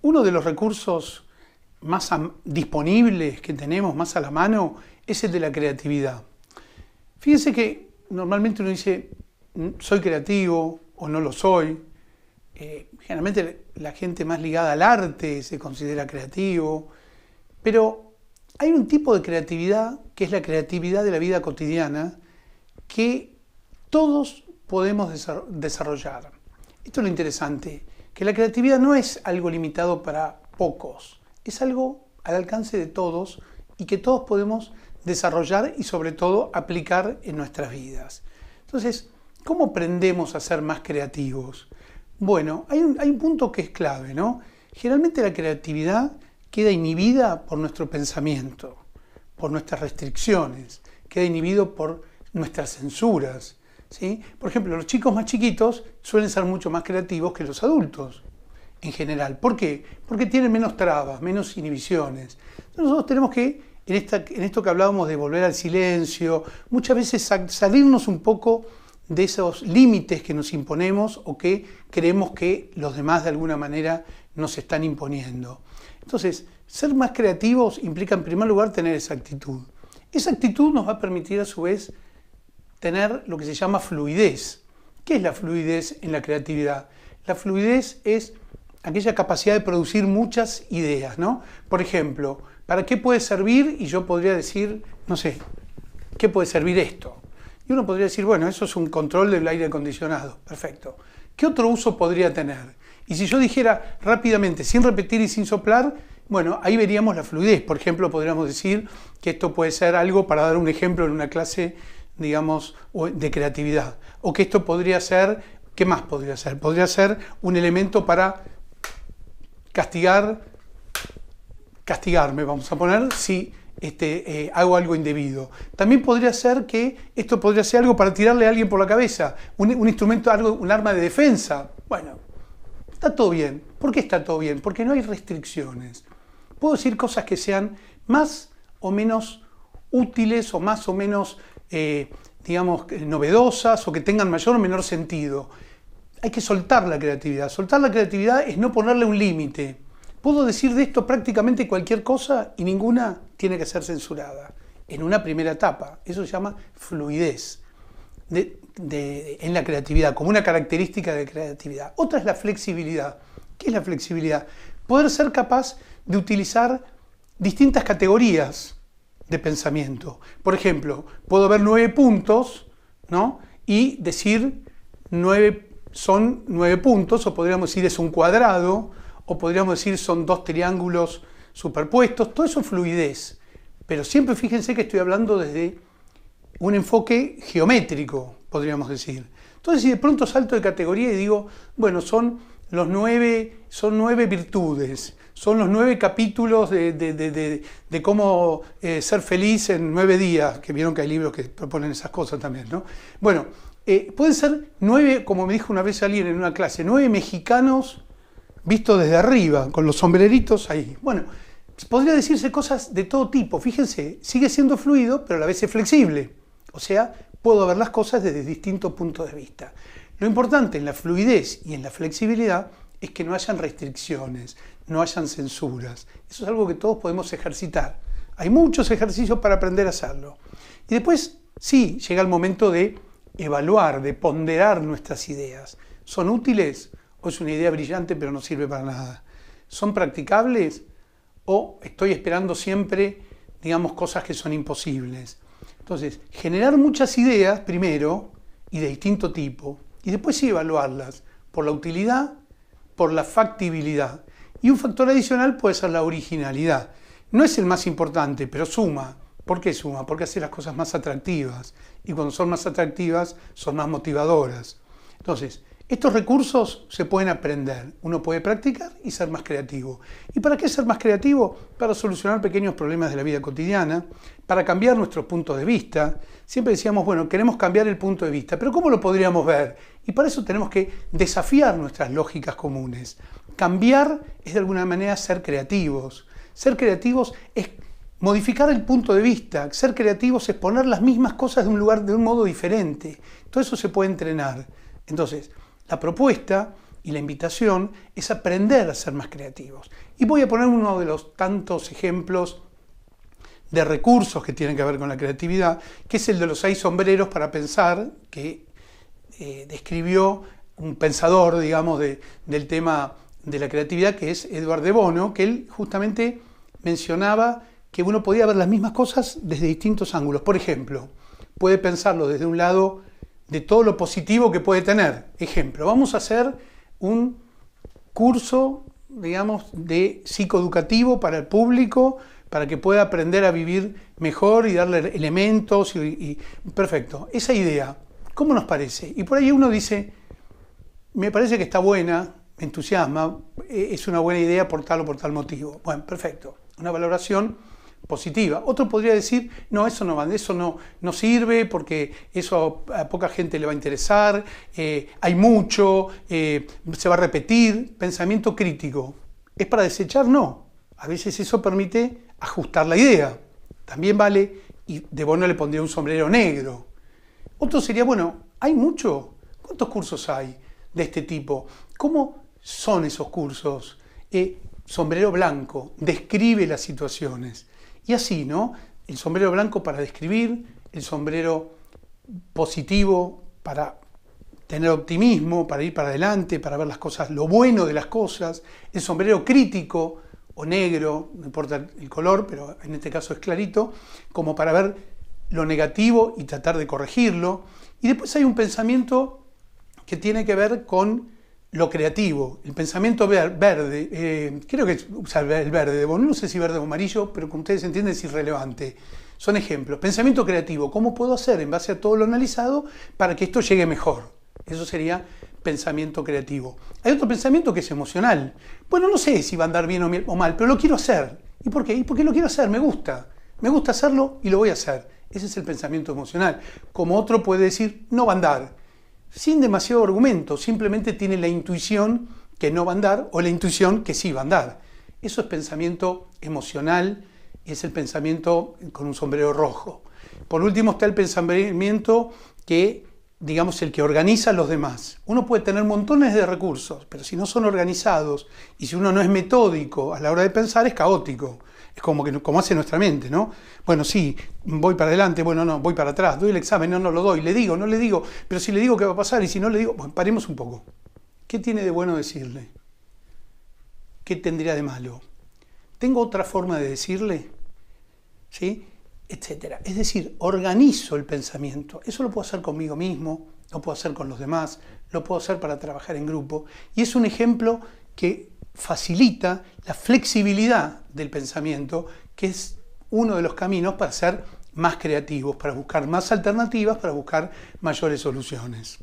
Uno de los recursos más disponibles que tenemos, más a la mano, es el de la creatividad. Fíjense que normalmente uno dice, soy creativo o no lo soy. Generalmente la gente más ligada al arte se considera creativo, pero hay un tipo de creatividad que es la creatividad de la vida cotidiana que todos podemos desarrollar. Esto es lo interesante, que la creatividad no es algo limitado para pocos, es algo al alcance de todos y que todos podemos desarrollar y sobre todo aplicar en nuestras vidas. Entonces, ¿cómo aprendemos a ser más creativos? Bueno, hay un punto que es clave, ¿no? Generalmente la creatividad queda inhibida por nuestro pensamiento, por nuestras restricciones, queda inhibido por nuestras censuras, ¿sí? Por ejemplo, los chicos más chiquitos suelen ser mucho más creativos que los adultos en general. ¿Por qué? Porque tienen menos trabas, menos inhibiciones. Entonces nosotros tenemos que, en esto que hablábamos de volver al silencio, muchas veces salirnos un poco de esos límites que nos imponemos o que creemos que los demás de alguna manera nos están imponiendo. Entonces, ser más creativos implica en primer lugar tener esa actitud. Esa actitud nos va a permitir a su vez tener lo que se llama fluidez. ¿Qué es la fluidez en la creatividad? La fluidez es aquella capacidad de producir muchas ideas, ¿no? Por ejemplo, ¿para qué puede servir? Y yo podría decir, no sé, ¿qué puede servir esto? Y uno podría decir, bueno, eso es un control del aire acondicionado. Perfecto. ¿Qué otro uso podría tener? Y si yo dijera rápidamente, sin repetir y sin soplar, bueno, ahí veríamos la fluidez. Por ejemplo, podríamos decir que esto puede ser algo, para dar un ejemplo en una clase, digamos, de creatividad. O que esto podría ser, ¿qué más podría ser? Podría ser un elemento para castigarme, vamos a poner, si hago algo indebido. También podría ser que esto podría ser algo para tirarle a alguien por la cabeza, un instrumento, un arma de defensa. Bueno, está todo bien. ¿Por qué está todo bien? Porque no hay restricciones. Puedo decir cosas que sean más o menos útiles o más o menos, digamos, novedosas o que tengan mayor o menor sentido. Hay que soltar la creatividad. Soltar la creatividad es no ponerle un límite. Puedo decir de esto prácticamente cualquier cosa y ninguna tiene que ser censurada. En una primera etapa. Eso se llama fluidez en la creatividad, como una característica de creatividad. Otra es la flexibilidad. ¿Qué es la flexibilidad? Poder ser capaz de utilizar distintas categorías de pensamiento. Por ejemplo, puedo ver 9 puntos, ¿no? Y decir son 9 puntos, o podríamos decir es un cuadrado, o podríamos decir son 2 triángulos superpuestos. Todo eso es fluidez. Pero siempre fíjense que estoy hablando desde un enfoque geométrico, podríamos decir. Entonces, si de pronto salto de categoría y digo, bueno, son 9 virtudes, son los 9 capítulos de cómo ser feliz en 9 días, que vieron que hay libros que proponen esas cosas también, ¿no? Bueno, pueden ser 9, como me dijo una vez alguien en una clase, 9 mexicanos vistos desde arriba, con los sombreritos ahí. Bueno, podría decirse cosas de todo tipo. Fíjense, sigue siendo fluido, pero a la vez es flexible. O sea, puedo ver las cosas desde distintos puntos de vista. Lo importante en la fluidez y en la flexibilidad es que no hayan restricciones, no hayan censuras. Eso es algo que todos podemos ejercitar. Hay muchos ejercicios para aprender a hacerlo. Y después, sí, llega el momento de evaluar, de ponderar nuestras ideas. ¿Son útiles o es una idea brillante pero no sirve para nada? ¿Son practicables o estoy esperando siempre, digamos, cosas que son imposibles? Entonces, generar muchas ideas primero y de distinto tipo, y después sí evaluarlas por la utilidad, por la factibilidad. Y un factor adicional puede ser la originalidad. No es el más importante, pero suma. ¿Por qué suma? Porque hace las cosas más atractivas. Y cuando son más atractivas, son más motivadoras. Entonces, estos recursos se pueden aprender. Uno puede practicar y ser más creativo. ¿Y para qué ser más creativo? Para solucionar pequeños problemas de la vida cotidiana, para cambiar nuestros puntos de vista. Siempre decíamos, bueno, queremos cambiar el punto de vista, pero ¿cómo lo podríamos ver? Y para eso tenemos que desafiar nuestras lógicas comunes. Cambiar es de alguna manera ser creativos. Ser creativos es modificar el punto de vista. Ser creativos es poner las mismas cosas de un modo diferente. Todo eso se puede entrenar. Entonces, la propuesta y la invitación es aprender a ser más creativos. Y voy a poner uno de los tantos ejemplos de recursos que tienen que ver con la creatividad, que es el de los 6 sombreros para pensar, que describió un pensador, digamos, del tema de la creatividad, que es Edward de Bono, que él justamente mencionaba que uno podía ver las mismas cosas desde distintos ángulos. Por ejemplo, puede pensarlo desde un lado de todo lo positivo que puede tener. Ejemplo, vamos a hacer un curso, digamos, de psicoeducativo para el público, para que pueda aprender a vivir mejor y darle elementos. Perfecto, esa idea, ¿cómo nos parece? Y por ahí uno dice, me parece que está buena, me entusiasma, es una buena idea por tal o por tal motivo. Bueno, perfecto, una valoración positiva. Otro podría decir, no, eso no sirve porque eso a poca gente le va a interesar, hay mucho, se va a repetir. Pensamiento crítico. ¿Es para desechar? No. A veces eso permite ajustar la idea. También vale, y de Bono le pondría un sombrero negro. Otro sería, bueno, ¿hay mucho? ¿Cuántos cursos hay de este tipo? ¿Cómo son esos cursos? Sombrero blanco, describe las situaciones. Y así, ¿no? El sombrero blanco para describir, el sombrero positivo para tener optimismo, para ir para adelante, para ver las cosas, lo bueno de las cosas, el sombrero crítico o negro, no importa el color, pero en este caso es clarito, como para ver lo negativo y tratar de corregirlo. Y después hay un pensamiento que tiene que ver con lo creativo, el pensamiento verde, creo que usar el verde, bueno, no sé si verde o amarillo, pero como ustedes entienden es irrelevante. Son ejemplos. Pensamiento creativo, ¿cómo puedo hacer en base a todo lo analizado para que esto llegue mejor? Eso sería pensamiento creativo. Hay otro pensamiento que es emocional. Bueno, no sé si va a andar bien o mal, pero lo quiero hacer. ¿Y por qué? ¿Y por qué lo quiero hacer? Me gusta hacerlo y lo voy a hacer. Ese es el pensamiento emocional. Como otro puede decir, no va a andar, sin demasiado argumento, simplemente tiene la intuición que no va a andar o la intuición que sí va a andar. Eso es pensamiento emocional y es el pensamiento con un sombrero rojo. Por último está el pensamiento que, digamos, el que organiza a los demás. Uno puede tener montones de recursos, pero si no son organizados y si uno no es metódico a la hora de pensar, es caótico. Es como hace nuestra mente, ¿no? Bueno, sí, voy para adelante, bueno, no, voy para atrás, doy el examen, no lo doy, le digo, no le digo, pero si le digo, ¿qué va a pasar? Y si no le digo, bueno, paremos un poco. ¿Qué tiene de bueno decirle? ¿Qué tendría de malo? ¿Tengo otra forma de decirle? ¿Sí? Etcétera. Es decir, organizo el pensamiento. Eso lo puedo hacer conmigo mismo, lo puedo hacer con los demás, lo puedo hacer para trabajar en grupo. Y es un ejemplo que facilita la flexibilidad del pensamiento, que es uno de los caminos para ser más creativos, para buscar más alternativas, para buscar mayores soluciones.